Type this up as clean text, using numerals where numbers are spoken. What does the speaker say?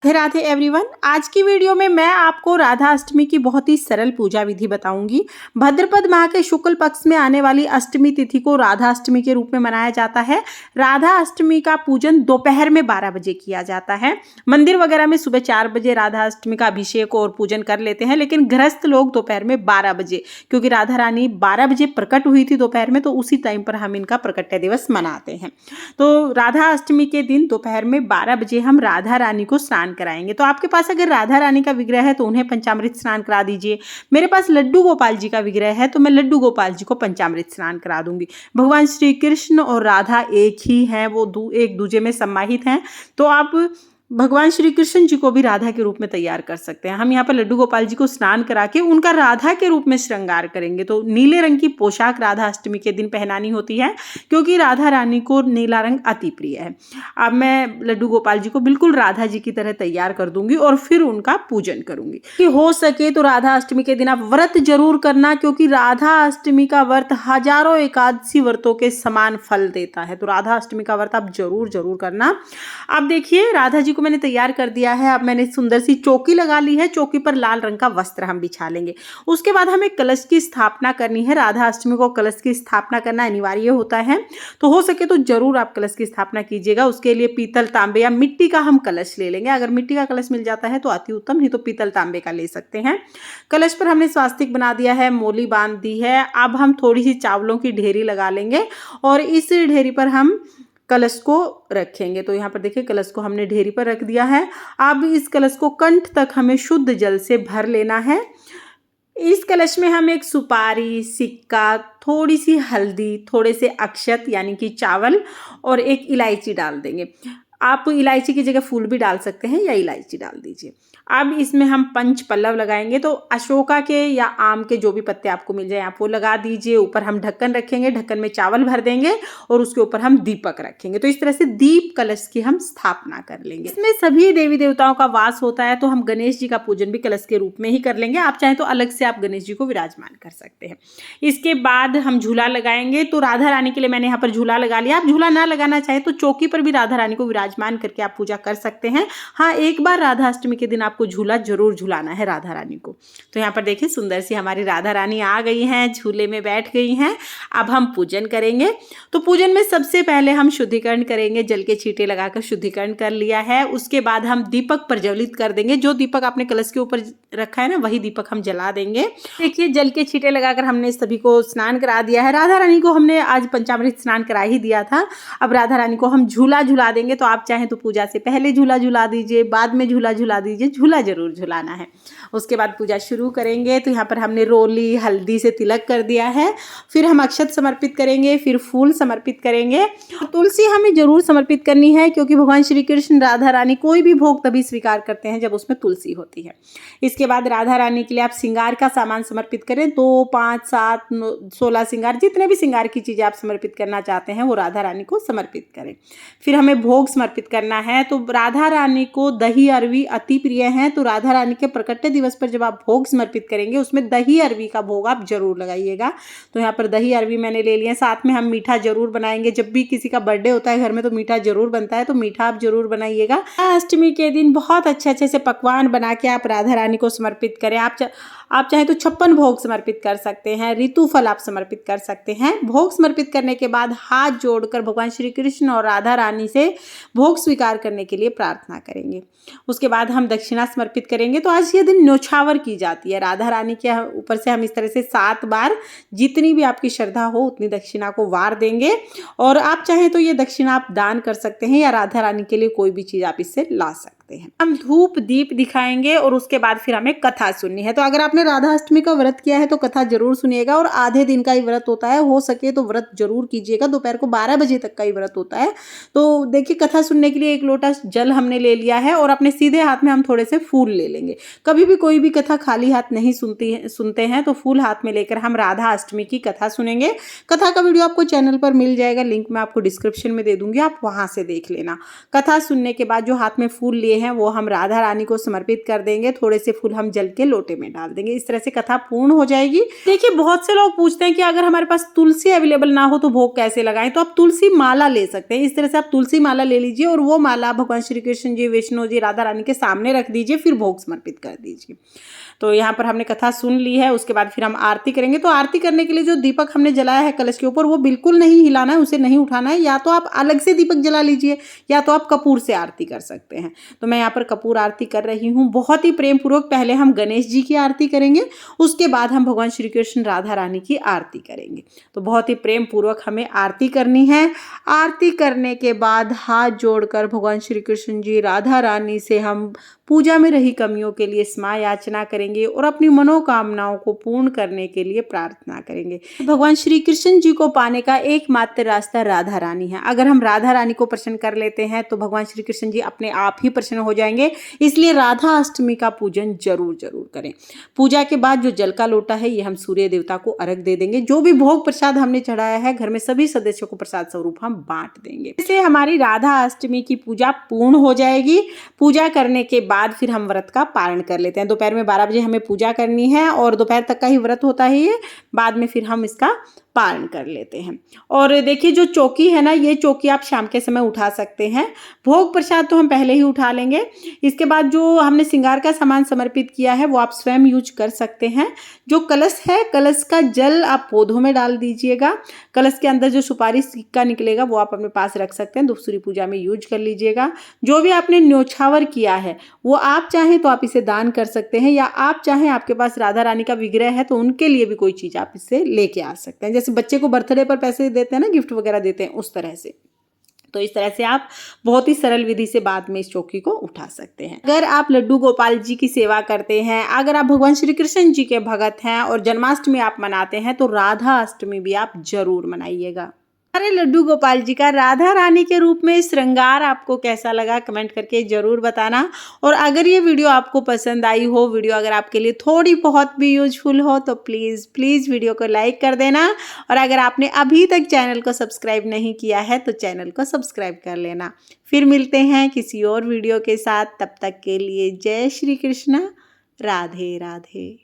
Radhe Radhe everyone. आज की video में मैं आपको राधा अष्टमी की बहुत ही सरल पूजा विधि बताऊंगी। भाद्रपद माह के शुक्ल पक्ष में आने वाली अष्टमी तिथि को राधा अष्टमी के रूप में मनाया जाता है। राधा अष्टमी का पूजन दोपहर में 12 बजे किया जाता है। मंदिर वगैरह में सुबह 4 बजे राधा अष्टमी का अभिषेक और पूजन कर लेते हैं, लेकिन गृहस्थ लोग दोपहर में 12 बजे, क्योंकि राधा रानी 12 बजे प्रकट हुई थी दोपहर में, तो उसी टाइम पर हम इनका प्रकट्य दिवस मनाते हैं। तो राधा अष्टमी के दिन दोपहर में 12 बजे हम राधा रानी को स्नान कराएंगे। तो आपके पास अगर राधा रानी का विग्रह है तो उन्हें पंचामृत स्नान करा दीजिए। मेरे पास लड्डू गोपाल जी का विग्रह है तो मैं लड्डू गोपाल जी को पंचामृत स्नान करा दूंगी। भगवान श्री कृष्ण और राधा एक ही हैं, वो एक दूजे में समाहित हैं, तो आप भगवान श्री कृष्ण जी को भी राधा के रूप में तैयार कर सकते हैं। हम यहाँ पर लड्डू गोपाल जी को स्नान करा के उनका राधा के रूप में श्रृंगार करेंगे। तो नीले रंग की पोशाक राधा अष्टमी के दिन पहनानी होती है, क्योंकि राधा रानी को नीला रंग अति प्रिय है। अब मैं लड्डू गोपाल जी को बिल्कुल राधा जी की तरह तैयार कर दूंगी और फिर उनका पूजन करूंगी। कि हो सके तो राधा अष्टमी के दिन आप व्रत जरूर करना, क्योंकि राधा अष्टमी का व्रत हजारों एकादशी व्रतों के समान फल देता है। तो राधा अष्टमी का व्रत आप जरूर करना। अब देखिए राधा जी को मैंने तैयार कर दिया है। अब मैंने सुंदर सी चौकी लगा ली है। चौकी पर लाल रंग का वस्त्र हम बिछा लेंगे। उसके बाद हमें कलश की स्थापना करनी है। राधा अष्टमी को कलश की स्थापना करना अनिवार्य होता है, तो हो सके तो जरूर आप कलश की स्थापना कीजिएगा। उसके लिए पीतल, तांबे या मिट्टी का हम कलश ले लेंगे। अगर मिट्टी का कलश मिल जाता है तो अति उत्तम, नहीं तो पीतल तांबे का ले सकते हैं। कलश पर हमने स्वास्तिक बना दिया है, मोली बांध दी है। अब हम थोड़ी सी चावलों की ढेरी लगा लेंगे और इस ढेरी पर हम कलश को रखेंगे। तो यहाँ पर देखिए कलश को हमने ढेरी पर रख दिया है। अब इस कलश को कंठ तक हमें शुद्ध जल से भर लेना है। इस कलश में हम एक सुपारी, सिक्का, थोड़ी सी हल्दी, थोड़े से अक्षत यानी कि चावल और एक इलायची डाल देंगे। आप इलायची की जगह फूल भी डाल सकते हैं या इलायची डाल दीजिए। अब इसमें हम पंच पल्लव लगाएंगे। तो अशोका के या आम के जो भी पत्ते आपको मिल जाए आप वो लगा दीजिए। ऊपर हम ढक्कन रखेंगे, ढक्कन में चावल भर देंगे और उसके ऊपर हम दीपक रखेंगे। तो इस तरह से दीप कलश की हम स्थापना कर लेंगे। इसमें सभी देवी देवताओं का वास होता है, तो हम गणेश जी का पूजन भी कलश के रूप में ही कर लेंगे। आप चाहें तो अलग से आप गणेश जी को विराजमान कर सकते हैं। इसके बाद हम झूला लगाएंगे। तो राधा रानी के लिए मैंने यहाँ पर झूला लगा लिया। आप झूला ना लगाना चाहे तो चौकी पर भी राधा रानी को विराजमान करके आप पूजा कर सकते हैं। हाँ, एक बार राधा अष्टमी के दिन आपको झूला जरूर झुलाना है राधा रानी को। तो यहाँ पर देखिए सुंदर सी हमारी राधा रानी आ गई हैं, झूले में बैठ गई हैं। अब हम पूजन करेंगे। तो पूजन में सबसे पहले हम शुद्धिकरण करेंगे। जल के छींटे लगाकर शुद्धिकरण कर लिया है। उसके बाद हम दीपक प्रज्वलित कर देंगे। जो दीपक आपने कलश के ऊपर रखा है ना, वही दीपक हम जला देंगे। देखिए जल के छींटे लगाकर हमने सभी को स्नान करा दिया है। राधा रानी को हमने आज पंचामृत स्नान करा ही दिया था। अब राधा रानी को हम झूला झुला देंगे। तो आप चाहें तो पूजा से पहले झूला झुला दीजिए, बाद में झूला झुला दीजिए, झूला जरूर झुलाना है। उसके बाद पूजा शुरू करेंगे। तो यहाँ पर हमने रोली हल्दी से तिलक कर दिया है। फिर हम अक्षत समर्पित करेंगे, फिर फूल समर्पित करेंगे। तुलसी हमें जरूर समर्पित करनी है, क्योंकि भगवान श्री कृष्ण राधा रानी कोई भी भोग तभी स्वीकार करते हैं जब उसमें तुलसी होती है। इसके बाद राधा रानी के लिए आप श्रृंगार का सामान समर्पित करें। 2, 5, 7, 16 श्रृंगार, जितने भी श्रृंगार की चीजें आप समर्पित करना चाहते हैं वो राधा रानी को समर्पित करें। फिर हमें भोग समर्पित करना है। तो राधा रानी को दही अरवी अति प्रिय है। तो राधा रानी के प्रकट्य दिवस पर जब आप भोग समर्पित करेंगे उसमें दही अरवी का भोग आप जरूर लगाइएगा। तो यहाँ पर दही अरवी मैंने ले लिया। साथ में हम मीठा जरूर बनाएंगे। जब भी किसी का बर्थडे होता है घर में तो मीठा जरूर बनता है, तो मीठा आप जरूर बनाइएगा। अष्टमी के दिन बहुत अच्छे से पकवान बना के आप राधा रानी को समर्पित करें। आप चाहे तो 56 भोग समर्पित कर सकते हैं। ऋतु फल आप समर्पित कर सकते हैं। भोग समर्पित करने के बाद हाथ जोड़कर भगवान श्री कृष्ण और राधा रानी से भोग स्वीकार करने के लिए प्रार्थना करेंगे। उसके बाद हम दक्षिणा समर्पित करेंगे। तो आज ये दिन न्योछावर की जाती है। राधा रानी के ऊपर से हम इस तरह से 7 बार जितनी भी आपकी श्रद्धा हो उतनी दक्षिणा को वार देंगे। और आप चाहें तो ये दक्षिणा आप दान कर सकते हैं या राधा रानी के लिए कोई भी चीज आप इससे ला सकते हैं। हम धूप दीप दिखाएंगे और उसके बाद फिर हमें कथा सुननी है। तो अगर आपने राधा अष्टमी का व्रत किया है तो कथा जरूर सुनिएगा। और आधे दिन का ही व्रत होता है, हो सके तो व्रत जरूर कीजिएगा। दोपहर को 12 बजे तक का ही व्रत होता है। तो देखिए कथा सुनने के लिए 1 लोटा जल हमने ले लिया है और अपने सीधे हाथ में हम थोड़े से फूल ले लेंगे। कभी भी कोई भी कथा खाली हाथ नहीं सुनते हैं, तो फूल हाथ में लेकर हम राधा अष्टमी की कथा सुनेंगे। कथा का वीडियो आपको चैनल पर मिल जाएगा, लिंक मैं आपको डिस्क्रिप्शन में दे दूंगी, आप वहां से देख लेना। कथा सुनने के बाद जो हाथ में फूल लिए लिए हैं वो हम राधा रानी को समर्पित कर देंगे। थोड़े से फूल हम जल के लोटे में डाल देंगे। इस तरह से कथा पूर्ण हो जाएगी। देखिए, बहुत से लोग पूछते हैं कि अगर हमारे पास तुलसी अवेलेबल ना हो तो भोग कैसे लगाएं, तो आप तुलसी माला ले सकते हैं। इस तरह से आप तुलसी माला ले लीजिए और वो माला भगवान श्री कृष्ण जी, विष्णु जी, राधा रानी के सामने रख दीजिए, फिर भोग समर्पित कर दीजिए। तो यहाँ पर हमने कथा सुन ली है। उसके बाद फिर हम आरती करेंगे। तो आरती करने के लिए जो दीपक हमने जलाया है कलश के ऊपर, वो बिल्कुल नहीं हिलाना है, उसे नहीं उठाना है। या तो आप अलग से दीपक जला लीजिए या तो आप कपूर से आरती कर सकते हैं। तो मैं यहाँ पर कपूर आरती कर रही हूँ। बहुत ही प्रेम पूर्वक पहले हम गणेश जी की आरती करेंगे, उसके बाद हम भगवान श्री कृष्ण राधा रानी की आरती करेंगे। तो बहुत ही प्रेम पूर्वक हमें आरती करनी है। आरती करने के बाद हाथ जोड़कर भगवान श्री कृष्ण जी, राधा रानी से हम पूजा में रही कमियों के लिए क्षमा याचना करेंगे और अपनी मनोकामनाओं को पूर्ण करने के लिए प्रार्थना करेंगे। भगवान श्री कृष्ण जी को पाने का एकमात्र रास्ता राधा रानी है। अगर हम राधा रानी को प्रसन्न कर लेते हैं तो भगवान श्री कृष्ण जी अपने आप ही प्रसन्न हो जाएंगे। इसलिए राधा अष्टमी का पूजन जरूर करें। पूजा के बाद जो जल का लोटा है ये हम सूर्य देवता को अर्घ दे देंगे। जो भी भोग प्रसाद हमने चढ़ाया है घर में सभी सदस्यों को प्रसाद स्वरूप हम बांट देंगे। इससे हमारी राधा अष्टमी की पूजा पूर्ण हो जाएगी। पूजा करने के बाद फिर हम व्रत का पारण कर लेते हैं। दोपहर में 12 बजे हमें पूजा करनी है और दोपहर तक का ही व्रत होता है ये। बाद में फिर हम इसका पारण कर लेते हैं। और देखिए, जो चौकी है ना, ये चौकी आप शाम के समय उठा सकते हैं। भोग प्रसाद तो हम पहले ही उठा लेंगे। इसके बाद जो हमने श्रृंगार का सामान समर्पित किया है वो आप स्वयं यूज कर सकते हैं। जो कलश है, कलश का जल आप पौधों में डाल दीजिएगा। कलश के अंदर जो सुपारी सिक्का निकलेगा वो आप अपने पास रख सकते हैं। दूसरी पूजा में यूज कर लीजिएगा। जो भी आपने न्योछावर किया है वो आप चाहें तो आप इसे दान कर सकते हैं, या आप चाहें आपके पास राधा रानी का विग्रह है तो उनके लिए भी कोई चीज़ आप इससे लेके आ सकते हैं। जैसे बच्चे को बर्थडे पर पैसे देते हैं ना, गिफ्ट वगैरह देते हैं, उस तरह से। तो इस तरह से आप बहुत ही सरल विधि से बाद में इस चौकी को उठा सकते हैं। अगर आप लड्डू गोपाल जी की सेवा करते हैं, अगर आप भगवान श्री कृष्ण जी के भगत हैं और जन्माष्टमी आप मनाते हैं तो राधा अष्टमी भी आप जरूर मनाइएगा। अरे लड्डू गोपाल जी का राधा रानी के रूप में श्रृंगार आपको कैसा लगा कमेंट करके जरूर बताना। और अगर ये वीडियो आपको पसंद आई हो, वीडियो अगर आपके लिए थोड़ी बहुत भी यूजफुल हो तो प्लीज़ वीडियो को लाइक कर देना। और अगर आपने अभी तक चैनल को सब्सक्राइब नहीं किया है तो चैनल को सब्सक्राइब कर लेना। फिर मिलते हैं किसी और वीडियो के साथ। तब तक के लिए जय श्री कृष्ण, राधे राधे।